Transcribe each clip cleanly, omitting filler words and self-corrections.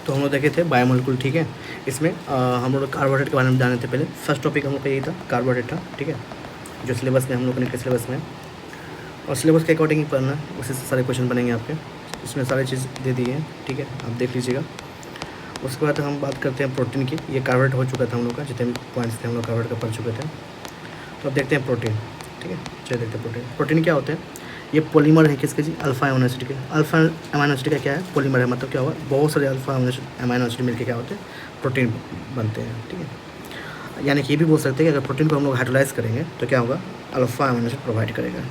तो हम लोग देखे थे बायोमोलिकुल, ठीक है। इसमें हम लोग कार्बोहाइड्रेट के बारे में जाने थे पहले। फर्स्ट टॉपिक हम लोग का यही था, कार्बोहाइड्रेट था, ठीक है, जो सिलेबस में हम लोग के सिलेबस में, और सिलेबस के अकॉर्डिंग ही पढ़ना है, उसी से सारे क्वेश्चन बनेंगे आपके। इसमें सारी चीज़ दे दी है, ठीक है, आप देख लीजिएगा। उसके बाद हम बात करते हैं प्रोटीन की। ये कार्बोहाइड्रेट हो चुका था हम लोग का, जितने भी पॉइंट्स थे हम लोग कार्बोहाइड्रेट का पढ़ चुके थे। तो अब देखते हैं प्रोटीन, ठीक है। चलिए देखते हैं प्रोटीन। प्रोटीन क्या होते हैं? ये पॉलीमर है किसके जी? अल्फा अमीनो एसिड के। अल्फा अमीनो एसिड का क्या है? पॉलीमर है। मतलब क्या हुआ, बहुत सारे अल्फा अमीनो एसिड मिलकर क्या होते हैं? प्रोटीन बनते हैं, ठीक है। यानी कि ये भी बोल सकते हैं कि अगर प्रोटीन को हम लोग हाइड्रोलाइज करेंगे तो क्या होगा? अल्फा अमीनो एसिड प्रोवाइड करेगा।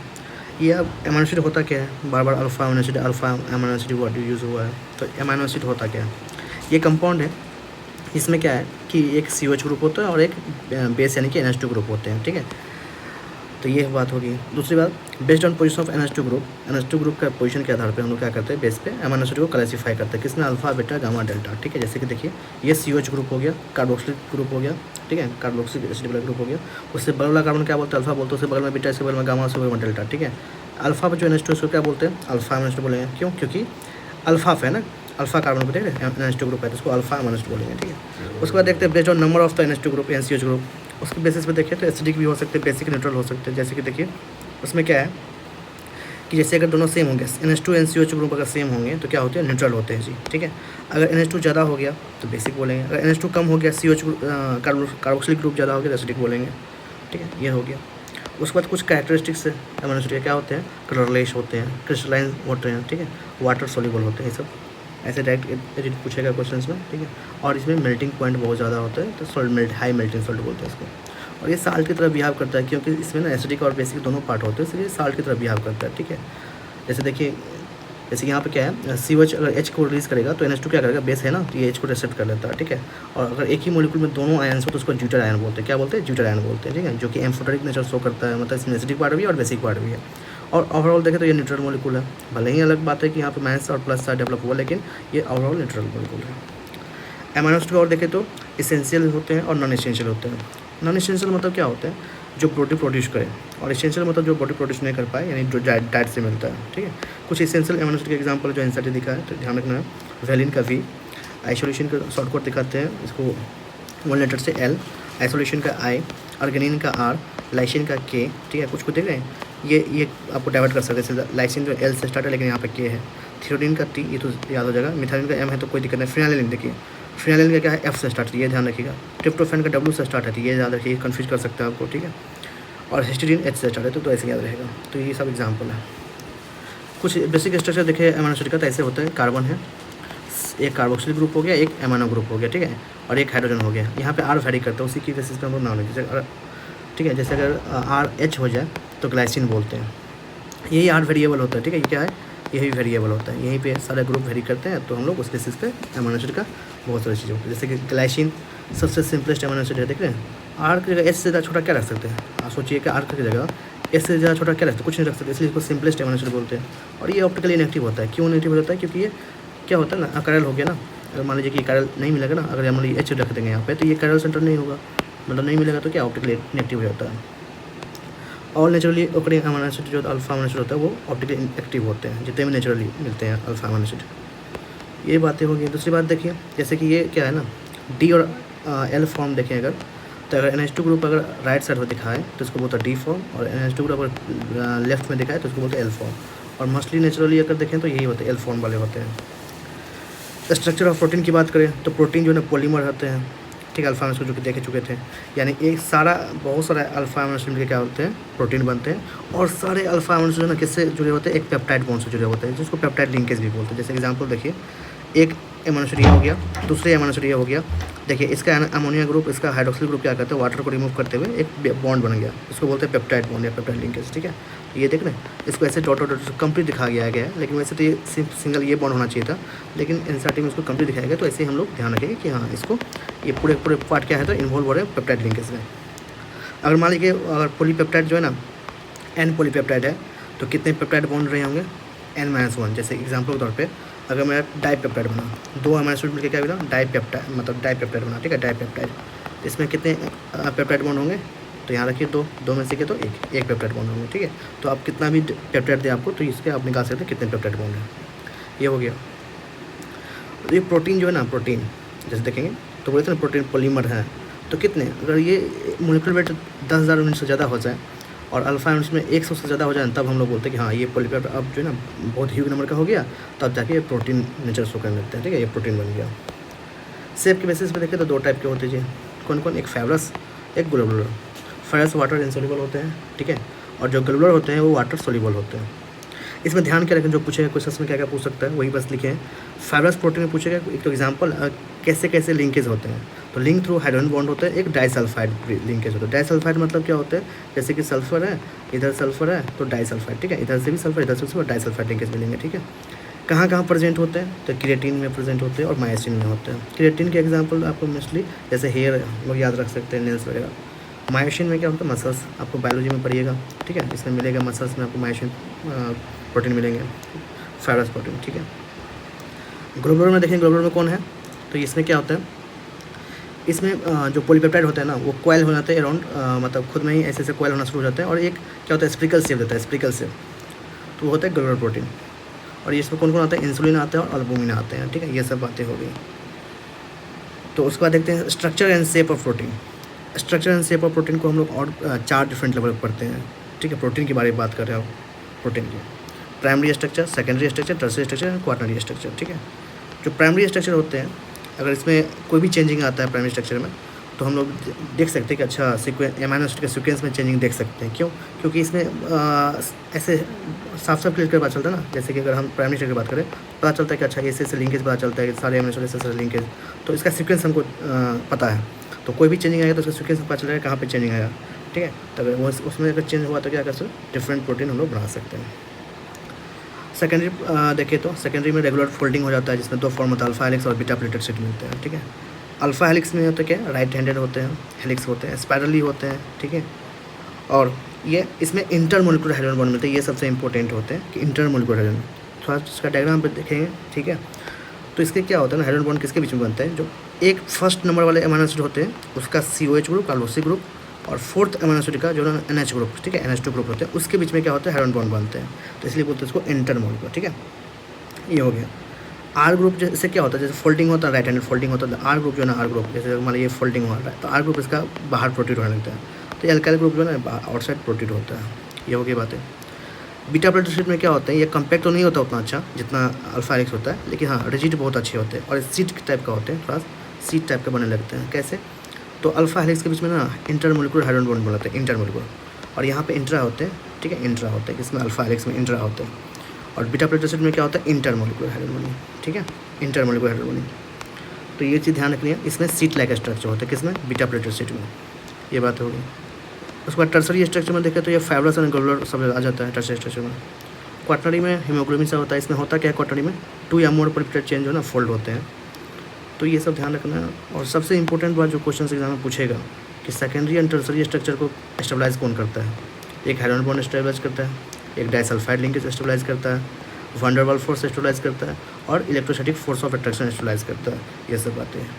ये अब अमीनो एसिड होता क्या है? बार बार alpha amino acid word use हुआ है। तो अमीनो एसिड होता क्या है? ये कंपाउंड है। इसमें क्या है कि एक COH ग्रुप होता है और एक बेस यानी कि NH2 ग्रुप होते हैं, ठीक है। तो ये बात होगी। दूसरी बात, based on position of NH2 group का पोजीशन के आधार पे हम लोग क्या करते हैं? बेस पे अमीनो एसिड को क्लासीफाई करते हैं। किसमें? अल्फा, बीटा, गामा, डेल्टा, ठीक है। जैसे कि देखिए, ये COH ग्रुप हो गया, कार्बोक्सिलिक ग्रुप हो गया, ठीक है, कार्बोक्सिलिक एसिड वाला ग्रुप हो गया। उससे बगल वाला कार्बन क्या बोलते हैं? अल्फा बोलते हैं। उससे बगल में बीटा, इसके बगल में गामा, उसके बगल में डेल्टा, ठीक है। अल्फा पर जो NH2 उसको क्या बोलते हैं? अल्फा अमीनो एसिड बोलेंगे। क्यों? क्योंकि अल्फा है ना, अल्फा कार्बन को देख रहे हैं, NH2 ग्रुप है तो उसको अल्फा अमीनो एसिड बोलेंगे, ठीक है। उसके बाद देखते हैं based on number of the NH2 group, NCOH group, उसके बेसिस पे देखें तो एसिडिक भी हो सकते हैं, बेसिक न्यूट्रल हो सकते हैं। जैसे कि देखिए, उसमें क्या है कि जैसे अगर दोनों सेम होंगे, NH2 NCOH ग्रुप अगर सेम होंगे तो क्या होते हैं? न्यूट्रल होते हैं जी, ठीक है। अगर NH2 ज़्यादा हो गया तो बेसिक बोलेंगे। अगर NH2 कम हो गया, COH कार्बोक्सिलिक ग्रुप ज़्यादा हो गया तो एसिडिक बोलेंगे, ठीक है। ये हो गया। उसके बाद कुछ कैरेक्टरिस्टिक्स है अमीनो एसिड के, क्या होते हैं? कलरलेस होते हैं, क्रिस्टलाइन होते हैं, ठीक है, वाटर सोल्यूबल होते हैं। ये सब ऐसे डायरेक्ट एडिट पूछेगा क्वेश्चन में, ठीक है। और इसमें मेल्टिंग पॉइंट बहुत ज़्यादा होता है, तो हाई मेल्टिंग सॉल्ट बोलते हैं इसको। और ये साल्ट की तरह बिहाव करता है, क्योंकि इसमें ना एसिडिक और बेसिक दोनों पार्ट होते हैं, इसलिए साल्ट की तरह बिहाव करता है, ठीक है। जैसे देखिए, जैसे यहाँ पे क्या है, COH अगर H को रिलीज़ करेगा तो NH2 क्या करेगा? बेस है ना, तो ये H को एक्सेप्ट कर लेता है, ठीक है। और अगर एक ही मॉलिक्यूल में दोनों आयन्स हो तो उसको ड्यूटर आयन बोलते हैं। क्या बोलते हैं? ड्यूटर आयन बोलते हैं, ठीक है, जो कि एम्फोटेरिक नेचर शो करता है। मतलब इसमें एसिडिक पार्ट भी है और बेसिक पार्ट भी है। और ओवरऑल देखें तो ये न्यूट्रल मॉलिक्यूल है। भले ही अलग बात है कि यहाँ पे माइनस और प्लस साइड डेवलप हुआ, लेकिन ये ओवरऑल न्यूट्रल मॉलिक्यूल है। अमीनो एसिड और देखें तो इसेंशियल होते हैं और नॉन इसेंशियल होते हैं। नॉन इसेंशियल मतलब क्या होता है? जो बॉडी प्रोड्यूस करे, और इसेंशियल मतलब जो बॉडी प्रोड्यूस नहीं कर पाए, यानी जो डाइट से मिलता है, ठीक है। कुछ इसेंशियल अमीनो एसिड के एग्जांपल जो इंसर्ट दिखा है तो ध्यान रखना है। वैलिन का V, आइसोलेशन का शॉर्टकट दिखाते हैं इसको 1 लेटर से L, आइसोलेशन का I, अर्गेनिन का R, लाइसिन का K, ठीक है। कुछ को देख रहे हैं, ये आपको डाइवर्ट कर सकते हैं। लाइसिन जो L से स्टार्ट है लेकिन यहाँ पे K है। थियोडीन का T, ये तो याद हो जाएगा। मिथाइलिन का M है तो कोई दिक्कत नहीं। फिनाइलिन देखिए, फिनाइलिन का क्या है? F से स्टार्ट है, ये ध्यान रखिएगा। ट्रिप्टोफैन का W से स्टार्ट है, ये याद रखिए, कन्फ्यूज कर सकते हैं आपको, ठीक है। और हिस्टीडीन H से स्टार्ट है तो ऐसे याद रहेगा। तो ये सब एग्जाम्पल है। कुछ बेसिक स्ट्रक्चर देखे अमीनो एसिड का तो ऐसे होता है। कार्बन है, एक कार्बोक्सिलिक ग्रुप हो गया, एक अमीनो ग्रुप हो गया, ठीक है, और एक हाइड्रोजन हो गया। यहाँ पे R वेरी करता है, उसी की बेसिस पे हम लोग नाम लिखते हैं, ठीक है। जैसे अगर RH हो जाए तो ग्लाइसिन बोलते हैं। यही R वेरिएबल होता है, ठीक है। ये क्या है? यही वेरिएबल होता है। यहीं पे सारे ग्रुप वेरी करते हैं तो हम लोग उस बेसिस पे अमीनो एसिड का बहुत सारी चीज़ें होती है। जैसे कि ग्लाइसिन सबसे सिंपलेस्ट अमीनो एसिड है, देख रहे हैं। R की जगह S से ज़्यादा छोटा क्या रख सकते हैं? आप सोचिए कि R की जगह S से ज़्यादा छोटा क्या रख सकते हैं? कुछ नहीं रख सकते, इसलिए इसको सिंपलेस्ट अमीनो एसिड बोलते हैं। और ये ऑप्टिकली इनएक्टिव होता है। क्यों इनएक्टिव होता है? क्योंकि ये क्या होता है ना, अकायरल हो गया ना। अगर मान लीजिए कि अकायरल नहीं मिलेगा ना, अगर मान लीजिए H रख देंगे यहाँ पे तो ये अकायरल सेंटर नहीं होगा, मतलब नहीं मिलेगा, तो क्या ऑप्टिकली इनएक्टिव हो जाता है। और नेचुरली ओकरिंग अमीनो एसिड जो अल्फा अमीनो एसिड होता है वो ऑप्टिकली एक्टिव होते हैं, जितने भी नेचुरली मिलते हैं अल्फा अमीनो एसिड। ये बातें होगी। दूसरी बात देखिए, जैसे कि ये क्या है ना, D और L फॉर्म देखें अगर, तो अगर NH2 ग्रुप अगर राइट साइड पर दिखाए तो उसको बोलते हैं D फॉर्म, और NH2 ग्रुप अगर लेफ्ट में दिखाए तो उसको बोलते हैं L फॉर्म। और मोस्टली नेचुरली अगर देखें तो यही होते हैं, L फॉर्म वाले होते हैं। स्ट्रक्चर ऑफ प्रोटीन की बात करें तो प्रोटीन जो है ना पॉलीमर होते हैं, ठीक है, अल्फा अमीनो एसिड जो कि देख चुके थे। यानी एक सारा बहुत सारा अल्फा अमीनो एसिड मिलकर क्या होते हैं? प्रोटीन बनते हैं। और सारे अल्फा अमीनो एसिड जो है ना किससे जुड़े होते हैं? एक पेप्टाइड बॉन्ड से जुड़े होते हैं, जिसको पेप्टाइड लिंकेज भी बोलते हैं। जैसे एग्जांपल देखिए, एक अमीनो एसिड ये हो गया, दूसरे अमीनो एसिड ये हो गया। देखिए इसका अमोनिया ग्रुप, इसका हाइड्रोक्सिल ग्रुप क्या करते हैं? वाटर को रिमूव करते हुए एक बॉन्ड बन गया, इसको बोलते हैं पेप्टाइड बॉन्ड या पेप्टाइड लिंकेज, ठीक है। ये देख रहे हैं, इसको ऐसे डॉट डॉट कंप्लीट दिखाया गया है, लेकिन वैसे तो ये सिंगल ये बॉन्ड होना चाहिए था, लेकिन एनसीईआरटी में इसको कंप्लीट दिखाया गया। तो ऐसे ही हम लोग ध्यान रखेंगे कि हाँ, इसको ये पूरे पार्ट क्या है तो इन्वॉल्व हो रहे हैं पेप्टाइड लिंकेज में। अगर मान लीजिए अगर पॉलीपेप्टाइड जो है ना, N पॉलीपेप्टाइड है तो कितने पेप्टाइड बॉन्ड रहे होंगे? N-1। जैसे एग्जाम्पल के तौर पे अगर मेरा डाइपेप्टाइड बना, 2 अमीनो एसिड मिलकर क्या बना? डाइपेप्टाइड, मतलब डाइपेप्टाइड बना, ठीक है, डाइपेप्टाइड। इसमें कितने पेप्टाइड बॉन्ड होंगे? तो यहाँ रखिए 2 में से के तो एक पेप्टाइड बॉन्ड होंगे, ठीक है। तो आप कितना भी पेप्टाइड दें आपको तो इसके आप निकाल सकते हैं कितने पेप्टाइड बॉन्ड हैं। ये हो गया। तो ये प्रोटीन जो है ना, प्रोटीन जैसे देखेंगे तो बोलते हैं ना प्रोटीन पॉलीमर है, तो कितने, अगर ये मोलिकुलर वेट 10,000 यूनिट से ज़्यादा हो जाए और अल्फा यूनिट्स में 100 से ज़्यादा हो जाए, तब हम लोग बोलते हैं कि हाँ ये पॉलीपेप्टाइड अब जो है ना बहुत ह्यूज नंबर का हो गया, तब जाके ये प्रोटीन नेचर शो करने लगते हैं, ठीक है, ये प्रोटीन बन गया। शेप के बेसिस पे देखें तो 2 टाइप के होते हैं कौन कौन, एक फाइब्रस, एक ग्लोबुलर। फाइब्रस वाटर इनसोल्यूबल होते हैं, ठीक है, और जो ग्लोबुलर होते हैं वो वाटर सोल्यूबल होते हैं। इसमें ध्यान क्या रखें, जो पूछेगा क्वेश्चन में क्या क्या पूछ सकता है वही बस लिखे हैं। फाइब्रस प्रोटीन में पूछेगा एक तो एग्जांपल कैसे कैसे लिंकेज होते हैं, तो लिंक थ्रू हाइड्रोजन बॉन्ड होता है, एक डाइसल्फाइड लिंकेज होता है। डाइसल्फाइड मतलब क्या होता है, जैसे कि सल्फर है, इधर सल्फर है तो डाइसल्फाइड, ठीक है, इधर से भी सल्फर इधर से सल्फर, डाइसल्फाइड लिंकेज मिलेंगे, ठीक है। कहाँ कहाँ प्रेजेंट होते हैं, तो क्रिएटिन में प्रेजेंट होते हैं और मायोसिन में होते हैं। क्रिएटिन के एग्जांपल आपको मोस्टली जैसे हेयर लोग याद रख सकते हैं, नेल्स वगैरह। मायोसिन में क्या होता है, मसल्स, आपको बायोलॉजी में पढ़िएगा, ठीक है, इसमें मिलेगा मसल्स में आपको मायोसिन प्रोटीन मिलेंगे, फाइब्रस प्रोटीन, ठीक है। ग्लोबुलर में देखें, ग्लोबुलर में कौन है, तो इसमें क्या होता है, इसमें जो पॉलीपेप्टाइड होता है ना वो कॉइल हो जाते हैं अराउंड, मतलब खुद में ही ऐसे ऐसे कॉइल होना शुरू हो जाते हैं, और एक क्या होता है स्प्रिकल शेप देता है, स्प्रिकल शेप, तो वो होता है ग्लोबुलर प्रोटीन। और इसमें कौन कौन आता है, इंसुलिन आता है और अल्बुमिन आते हैं, ठीक है, ये सब बातें हो गई। तो उसके बाद देखते हैं structure and shape of protein. Structure and shape of protein को हम लोग और 4 डिफरेंट लेवल पर पढ़ते हैं, ठीक है, प्रोटीन के बारे में बात कर रहे हो, प्रोटीन की primary structure, secondary structure, tertiary structure and quaternary structure, ठीक है। जो प्राइमरी स्ट्रक्चर होते हैं, अगर इसमें कोई भी चेंजिंग आता है प्राइमरी स्ट्रक्चर में, तो हम लोग देख सकते हैं कि अच्छा अमीनो एसिड के सीक्वेंस में चेंजिंग देख सकते हैं। क्यों, क्योंकि इसमें ऐसे साफ साफ क्लियर कर पता चलता है ना, जैसे कि अगर हम प्राइमरी स्ट्रक्चर की बात करें, पता चलता है कि अच्छा ऐसे लिंकेज पता चलता है कि सारे अमीनो एसिड ऐसे लिंकेज, तो इसका सीक्वेंस हमको पता है, तो कोई भी चेंजिंग आएगा तो उसका सीक्वेंस पता चलेगा कहाँ पे चेंजिंग आएगा, ठीक है। तो अगर वो उसमें अगर चेंज हुआ तो क्या कर सकते, डिफरेंट प्रोटीन हम लोग बना सकते हैं। सेकेंडरी देखें तो सेकेंडरी में रेगुलर फोल्डिंग हो जाता है, जिसमें 2 फॉर्म होता है, अल्फा हेलिक्स और बीटा प्लेटेड शीट मिलते हैं, ठीक है। अल्फा हेलिक्स में होता है क्या, राइट हैंडेड होते हैं, हेलिक्स होते हैं, स्पाइरली होते हैं, ठीक है। और ये इसमें इंटरमोलिकुलर हाइड्रोजन बॉन्ड मिलते हैं, ये सबसे इंपॉर्टेंट होते हैं कि इंटरमोलिकुलर हाइड्रोजन। थोड़ा इसका डायग्राम पे देखेंगे, ठीक है। तो इसके क्या होता है ना, हाइड्रोजन बॉन्ड किसके बीच में बनते हैं, जो एक फर्स्ट नंबर वाले अमीनो एसिड होते हैं उसका COH ग्रुप, कार्बोक्सी ग्रुप, और फोर्थ अमीनो एसिड का जो ना NH ग्रुप, ठीक है, NH2 ग्रुप होते हैं, उसके बीच में क्या होता है, हाइड्रोजन बॉन्ड बनते हैं, तो इसलिए बोलते हैं इसको इंटरमोलिकुलर, ठीक है। ये हो गया। R ग्रुप जैसे क्या होता है, जैसे फोल्डिंग होता है, राइट हैंडेड फोल्डिंग होता है, R ग्रुप जो है ना, R ग्रुप जैसे मान लीजिए ये फोल्डिंग हो रहा है तो R ग्रुप इसका बाहर प्रोटीन होने लगता है, तो एल्काइल ग्रुप जो है ना आउटसाइड प्रोटीन होता है। ये हो गई बातें। बीटा प्लेटेड शीट में क्या होता है, ये कम्पैक्ट तो नहीं होता उतना अच्छा जितना अल्फा हेलिक्स होता है, लेकिन हाँ रिजिड बहुत अच्छे होते हैं और सीट टाइप का होते हैं, थोड़ा सीट टाइप का बनने लगते हैं। कैसे, तो अल्फा हेलिक्स के बीच में ना इंटरमोलिकुलर हाइड्रोजन बॉन्ड बनाते हैं, इंटरमोलिकुलर, और यहाँ पे इंट्रा होते हैं, ठीक है, इंट्रा होते हैं, इसमें अल्फा हेलिक्स में इंट्रा होते हैं। और बीटा प्लेटेड शीट में क्या होता है, इंटरमोलिकुलर हाइड्रोजन बॉन्डिंग, ठीक है, इंटरमोलिकुलर हाइड्रोजन बॉन्डिंग। तो ये चीज़ ध्यान रखनी है, इसमें सीट लाइक स्ट्रक्चर होता है, किसमें, बीटा प्लेटेड शीट में। ये बात होगी। उसके बाद टर्सरी स्ट्रक्चर में देखें तो ये फाइब्रस और ग्लोबुलर सब आ जाता है टर्सरी स्ट्रक्चर में। क्वाटरनरी में हीमोग्लोबिन से होता है, इसमें होता क्या है, क्वाटरनरी में 2 या मोर पॉलीपेप्टाइड चेन जो है ना फोल्ड होते हैं, तो ये सब ध्यान रखना है। और सबसे इंपॉर्टेंट बात जो क्वेश्चन एग्जाम में पूछेगा कि सेकेंडरी एंड टर्सरी स्ट्रक्चर को स्टेबलाइज कौन करता है, एक हाइड्रोजन बॉन्ड स्टेबलाइज करता है, एक डाइसल्फाइड लिंकेज स्टेबलाइज करता है, वंडर वाल फोर्स स्टेबलाइज करता है, और electrostatic force of attraction stabilise करता है। ये सब बातें हैं।